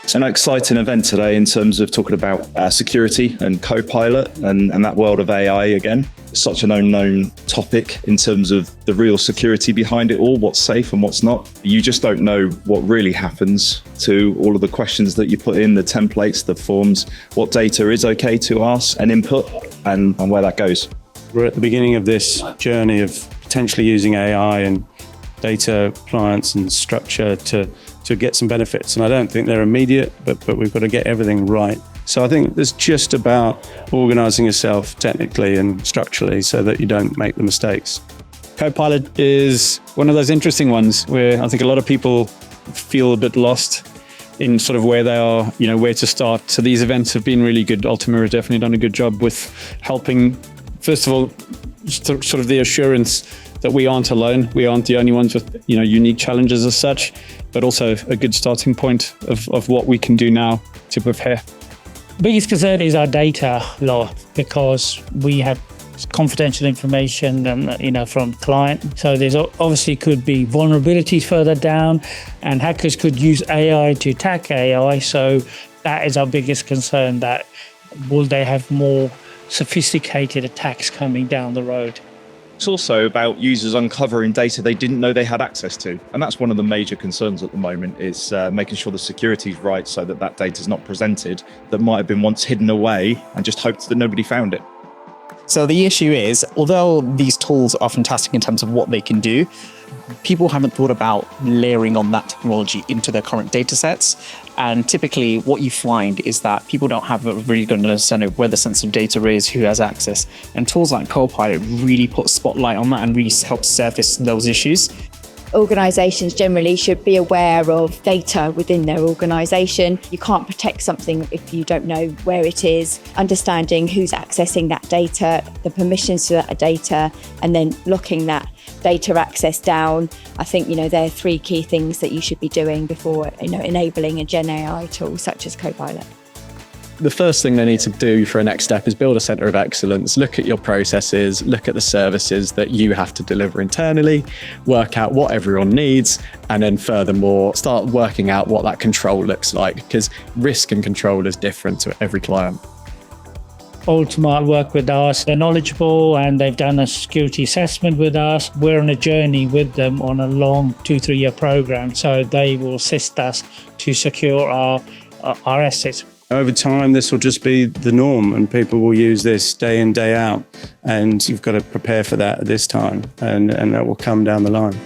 It's an exciting event today in terms of talking about security and Copilot and that world of AI again. It's such an unknown topic in terms of the real security behind it all, what's safe and what's not. You just don't know what really happens to all of the questions that you put in, the templates, the forms, what data is okay to ask and input and where that goes. We're at the beginning of this journey of potentially using AI and data appliance and structure to get some benefits. And I don't think they're immediate, but we've got to get everything right. So I think it's just about organising yourself technically and structurally so that you don't make the mistakes. Copilot is one of those interesting ones where I think a lot of people feel a bit lost in sort of where they are, where to start. So these events have been really good. Ultima has definitely done a good job with helping, first of all, sort of the assurance that we aren't alone. We aren't the only ones with, unique challenges as such, but also a good starting point of what we can do now to prepare. Biggest concern is our data law, because we have confidential information from client. So there's obviously could be vulnerabilities further down, and hackers could use AI to attack AI. So that is our biggest concern, that will they have more sophisticated attacks coming down the road. It's also about users uncovering data they didn't know they had access to. And that's one of the major concerns at the moment, is making sure the security is right so that data is not presented, that might have been once hidden away and just hoped that nobody found it. So the issue is, although these tools are fantastic in terms of what they can do, people haven't thought about layering on that technology into their current data sets. And typically what you find is that people don't have a really good understanding of where the sensitive data is, who has access. And tools like Copilot really put a spotlight on that and really help surface those issues. Organisations generally should be aware of data within their organisation. You can't protect something if you don't know where it is. Understanding who's accessing that data, the permissions to that data, and then locking that data access down. I think, there are three key things that you should be doing before, enabling a Gen AI tool such as Copilot. The first thing they need to do for a next step is build a centre of excellence, look at your processes, look at the services that you have to deliver internally, work out what everyone needs, and then furthermore, start working out what that control looks like, because risk and control is different to every client. Ultima work with us. They're knowledgeable and they've done a security assessment with us. We're on a journey with them on a long 2-3 year program. So they will assist us to secure our assets. Over time, this will just be the norm and people will use this day in, day out. And you've got to prepare for that at this time, and that will come down the line.